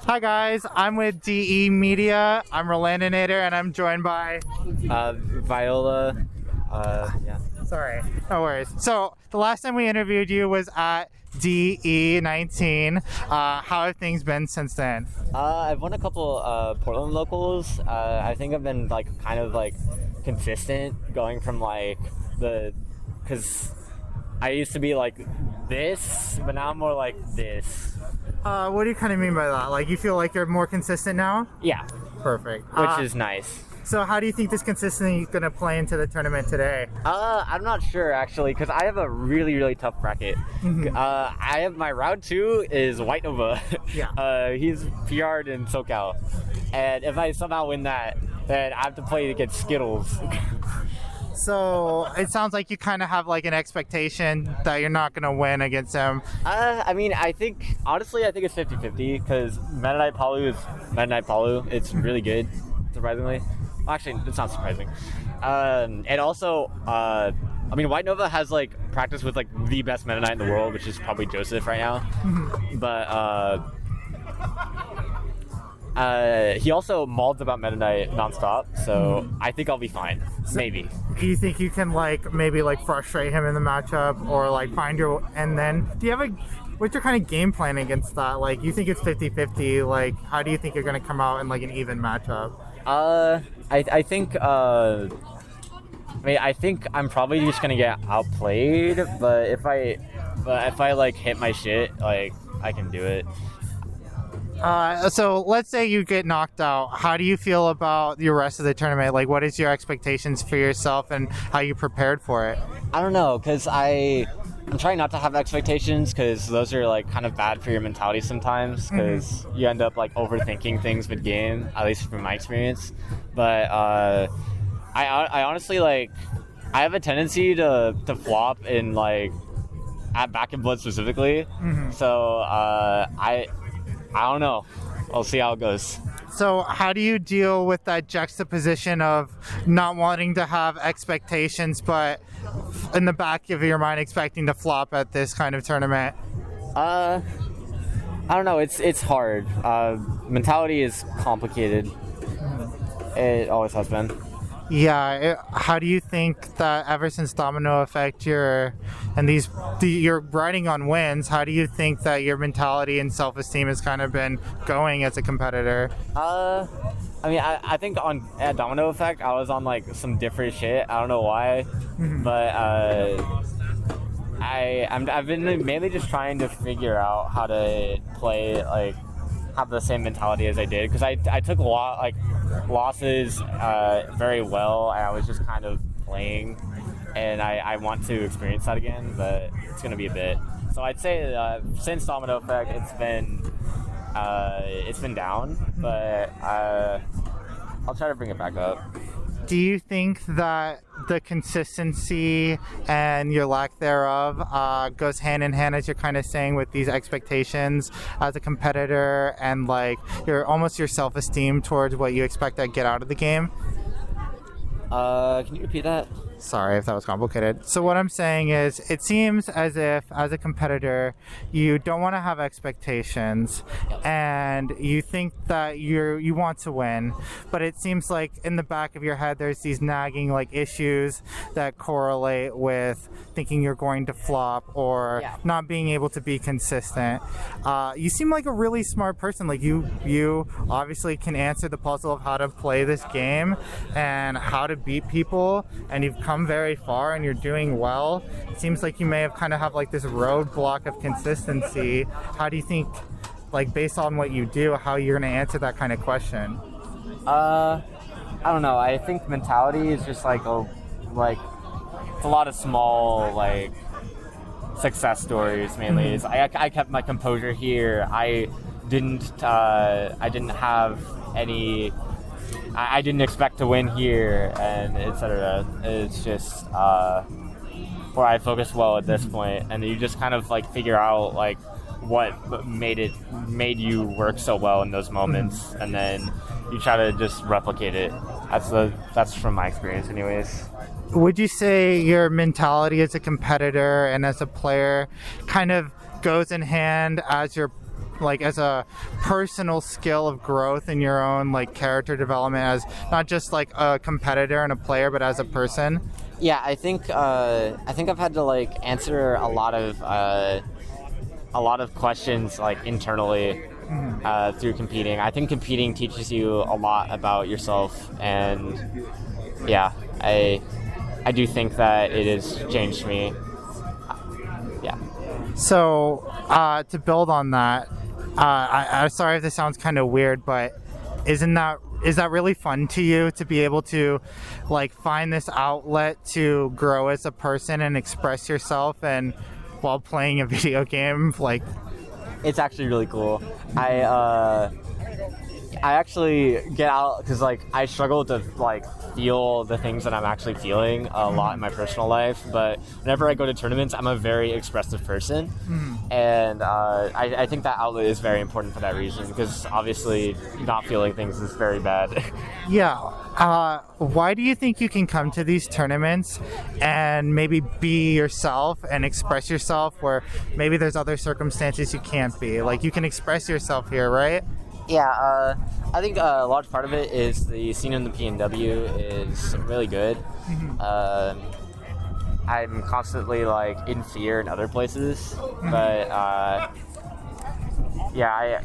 Hi guys, I'm with DE Media. I'm Rolandinator and I'm joined by Viola. Yeah. Sorry, no worries. So the last time we interviewed you was at DE19. How have things been since then? I've won a couple Portland locals. I think I've been kind of consistent, going from because I used to be like this, but now I'm more like this. What do you kind of mean by that? Like, you feel like you're more consistent now? Yeah, Perfect. which is nice. So how do you think this consistency is going to play into the tournament today? I'm not sure actually, because I have a really tough bracket. I have my round 2 is White Nova. Yeah. He's PR'd in SoCal, and if I somehow win that, then I have to play against Skittles. So it sounds like you kind of have like an expectation that you're not going to win against him. I mean, I think it's 50-50, because Meta Knight Palu is Meta Knight Palu. It's really good, surprisingly. Well, actually, it's not surprising. And also, I mean, White Nova has practiced with the best Meta Knight in the world, which is probably Joseph right now. But he also mauls about Meta Knight nonstop, so I think I'll be fine. Maybe. Do you think you can maybe frustrate him in the matchup, or find your, and then do you have what's your kind of game plan against that? You think it's 50-50, how do you think you're going to come out in an even matchup? I think I think I'm probably just gonna get outplayed, but if I hit my shit, I can do it. So let's say you get knocked out. How do you feel about the rest of the tournament? What is your expectations for yourself and how you prepared for it? I don't know, because I'm trying not to have expectations, because those are kind of bad for your mentality sometimes, because you end up overthinking things mid-game, at least from my experience. But I honestly I have a tendency to flop in at Back in Blood specifically. So I don't know. I'll see how it goes. So how do you deal with that juxtaposition of not wanting to have expectations, but in the back of your mind expecting to flop at this kind of tournament? I don't know. It's hard. Mentality is complicated. It always has been. Yeah. How do you think that ever since Domino Effect, you're riding on wins? How do you think that your mentality and self-esteem has kind of been going as a competitor? I mean, I think at Domino Effect, I was on some different shit. I don't know why, but I've been mainly just trying to figure out how to play have the same mentality as I did, because I took a lot losses very well, and I was just kind of playing, and I want to experience that again, but it's gonna be a bit. So I'd say since Domino Effect, it's been down, but I'll try to bring it back up. Do you think that the consistency and your lack thereof goes hand in hand, as you're kind of saying, with these expectations as a competitor and your self-esteem towards what you expect to get out of the game? Can you repeat that? Sorry if that was complicated. So what I'm saying is, it seems as if, as a competitor, you don't want to have expectations, and you think that you want to win, but it seems like in the back of your head there's these nagging issues that correlate with thinking you're going to flop or not being able to be consistent. You seem like a really smart person. You obviously can answer the puzzle of how to play this game and how to beat people, and you've come very far and you're doing well. It seems like you may have this roadblock of consistency. How do you think, based on what you do, how you're going to answer that kind of question? I don't know. I think mentality is just it's a lot of small success stories mainly. I kept my composure here. I didn't have any. I didn't expect to win here, and etc. It's just where I focused well at this point, and you just kind of figure out what made you work so well in those moments, and then you try to just replicate it. That's from my experience, anyways. Would you say your mentality as a competitor and as a player kind of goes in hand as your like as a personal skill of growth in your own like character development as not just like a competitor and a player, but as a person? Yeah, I think I've had to like answer a lot of questions like internally through competing. I think competing teaches you a lot about yourself, and yeah, I do think that it has changed me. Yeah. So to build on that, I'm sorry if this sounds kind of weird, but is that really fun to you to be able to like find this outlet to grow as a person and express yourself and while playing a video game? Like, it's actually really cool. I actually get out because like I struggle to like feel the things that I'm actually feeling a lot in my personal life, but whenever I go to tournaments, I'm a very expressive person, and I think that outlet is very important for that reason, because obviously not feeling things is very bad. Yeah. Why do you think you can come to these tournaments and maybe be yourself and express yourself where maybe there's other circumstances you can't be? Like, you can express yourself here, right? Yeah, I think a large part of it is the scene in the PNW is really good. I'm constantly like in fear in other places, but yeah,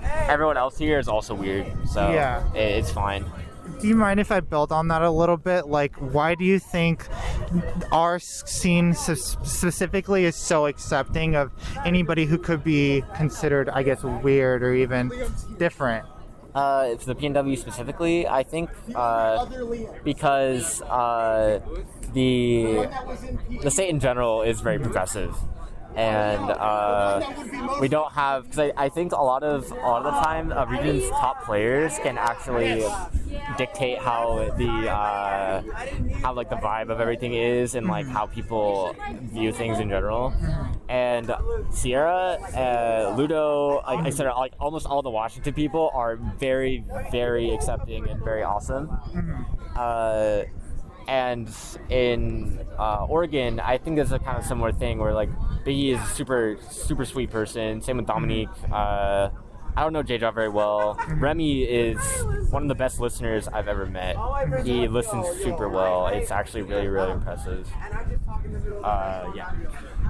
everyone else here is also weird, so yeah, it's fine. Do you mind if I build on that a little bit? Like, why do you think our scene specifically is so accepting of anybody who could be considered, I guess, weird or even different? For the PNW specifically, I think because the state in general is very progressive, and we don't have, because I think a lot of the time region's top players can actually dictate how like the vibe of everything is, and like how people view things in general. And Sierra, Ludo, like I said, like almost all the Washington people are very, very accepting and very awesome. And in Oregon, I think there's a kind of similar thing where like Biggie is a super, super sweet person. Same with Dominique. I don't know J-Jaw very well. Remy is one of the best listeners I've ever met. He listens super well. It's actually really, really impressive. Yeah.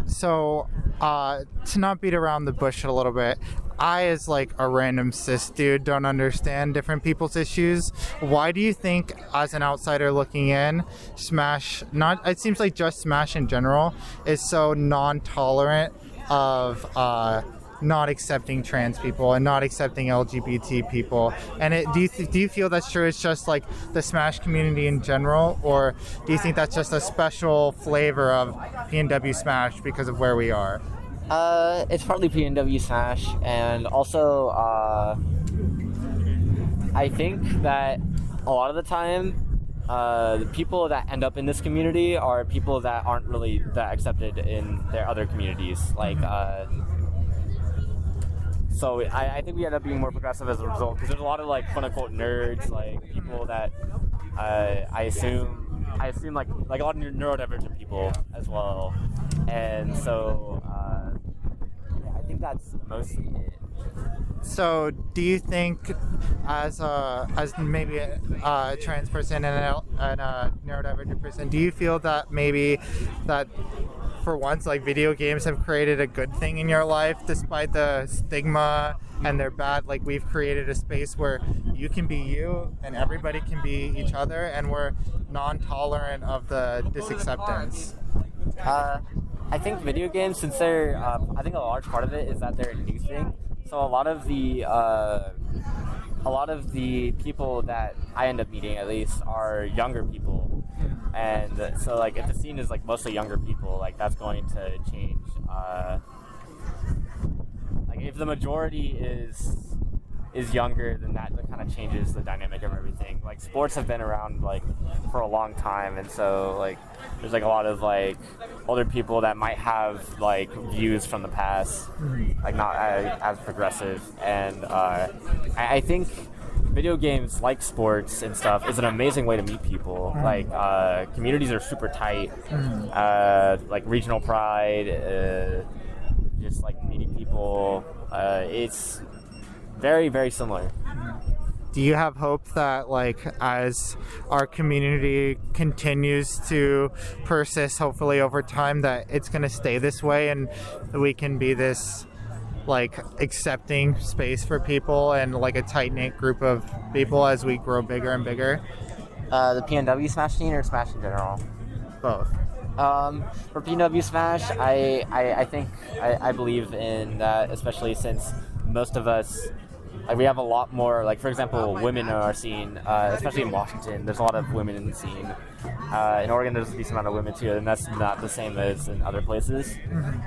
So, to not beat around the bush a little bit, I, as like a random cis dude, don't understand different people's issues. Why do you think, as an outsider looking in, Smash, it seems like just Smash in general, is so non-tolerant of not accepting trans people and not accepting LGBT people? And do you feel that's true? It's just like the Smash community in general, or do you think that's just a special flavor of PNW Smash because of where we are? It's partly PNW Smash, and also I think that a lot of the time the people that end up in this community are people that aren't really that accepted in their other communities, like so I think we end up being more progressive as a result, because there's a lot of like quote unquote nerds, like people that I assume like a lot of neurodivergent people as well, and so yeah, I think that's mostly it. So, do you think, as maybe a trans person and a neurodivergent person, do you feel that maybe that for once, like, video games have created a good thing in your life, despite the stigma and they're bad? Like, we've created a space where you can be you and everybody can be each other, and we're non-tolerant of the disacceptance. I think video games, since they're, I think a large part of it is that they're a new thing. So a lot of the people that I end up meeting, at least, are younger people, and so like if the scene is like mostly younger people, like that's going to change. Like if the majority is younger, then that kind of changes the dynamic of everything. Like sports have been around like for a long time, and so like there's like a lot of like older people that might have like views from the past, like not as progressive, and I think video games, like sports and stuff, is an amazing way to meet people. Like communities are super tight, like regional pride, just like meeting people It's very, very similar. Do you have hope that, like, as our community continues to persist, hopefully over time, that it's going to stay this way and we can be this, like, accepting space for people and, like, a tight-knit group of people as we grow bigger and bigger? The PNW Smash scene or Smash in general? Both. For PNW Smash, I believe in that, especially since most of us, like, we have a lot more, like, for example, women in our scene, especially in Washington. There's a lot of women in the scene. In Oregon, there's a decent amount of women too, and that's not the same as in other places.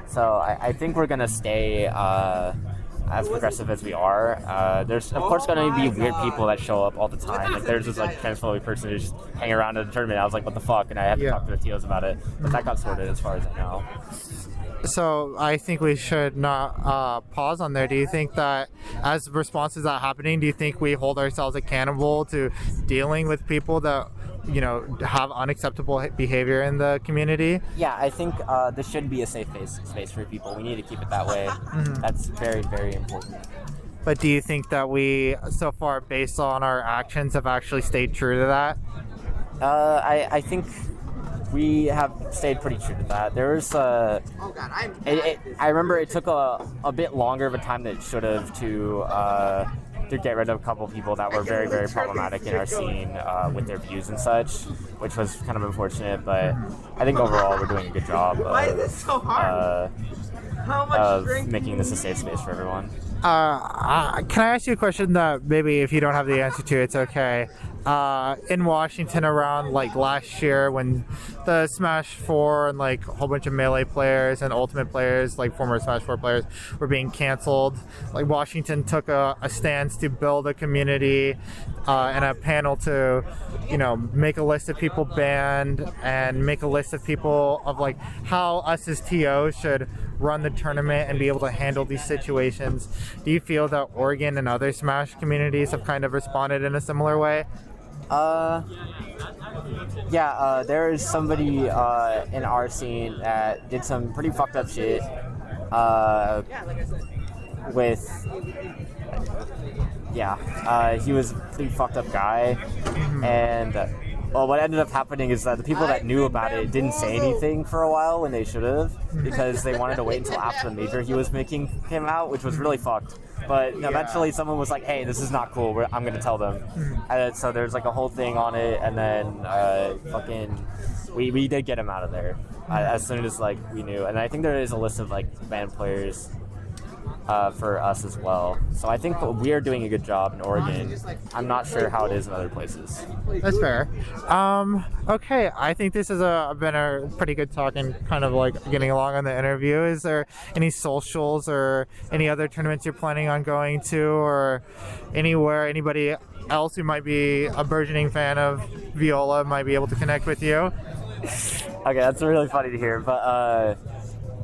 So I think we're gonna stay as progressive as we are. There's of course going to be weird people that show up all the time. Like, there's this, like, transphobic person who's just hanging around at a tournament. I was like, what the fuck? And I had to talk to the TOs about it, but that got sorted as far as I know. So I think we should not pause on there. Do you think that as responses are happening, do you think we hold ourselves accountable to dealing with people that, you know, have unacceptable behavior in the community? Yeah, I think this should be a safe space for people. We need to keep it that way. That's very, very important. But do you think that we, so far, based on our actions, have actually stayed true to that? I think we have stayed pretty true to that. There was I remember it took a bit longer of a time than it should have to get rid of a couple people that were very, very problematic in our scene with their views and such, which was kind of unfortunate. But I think overall we're doing a good job of making this a safe space for everyone. Can I ask you a question that maybe if you don't have the answer to, it's okay? In Washington around, like, last year when the Smash 4 and, like, a whole bunch of Melee players and Ultimate players, like former Smash 4 players, were being canceled, like, Washington took a stance to build a community and a panel to, you know, make a list of people banned and make a list of people of, like, how us as TOs should run the tournament and be able to handle these situations. Do you feel that Oregon and other Smash communities have kind of responded in a similar way? There is somebody in our scene that did some pretty fucked up shit he was a pretty fucked up guy, and what ended up happening is that the people that knew about it didn't say anything for a while when they should have, because they wanted to wait until after the major he was making came out, which was really fucked. But eventually someone was like, hey, this is not cool, I'm going to tell them. And so there's, like, a whole thing on it, and then we did get him out of there as soon as, like, we knew. And I think there is a list of, like, banned players for us as well. So I think we are doing a good job in Oregon. I'm not sure how it is in other places. That's fair. Okay, I think this has been a pretty good talk and kind of, like, getting along on the interview. Is there any socials or any other tournaments you're planning on going to, or anywhere anybody else who might be a burgeoning fan of Viola might be able to connect with you? Okay, that's really funny to hear, but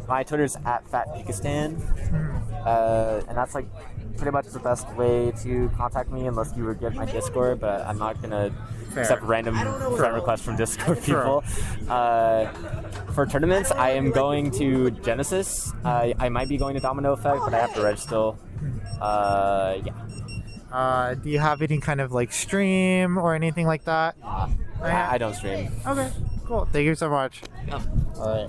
my Twitter's @FatPikistan, and that's, like, pretty much the best way to contact me, unless you would get my Discord, but I'm not gonna accept random friend requests from Discord people. For tournaments, I am going to Genesis. I might be going to Domino Effect, but I have to reg still. Do you have any kind of, like, stream or anything like that? I don't stream. Okay, cool. Thank you so much. All right.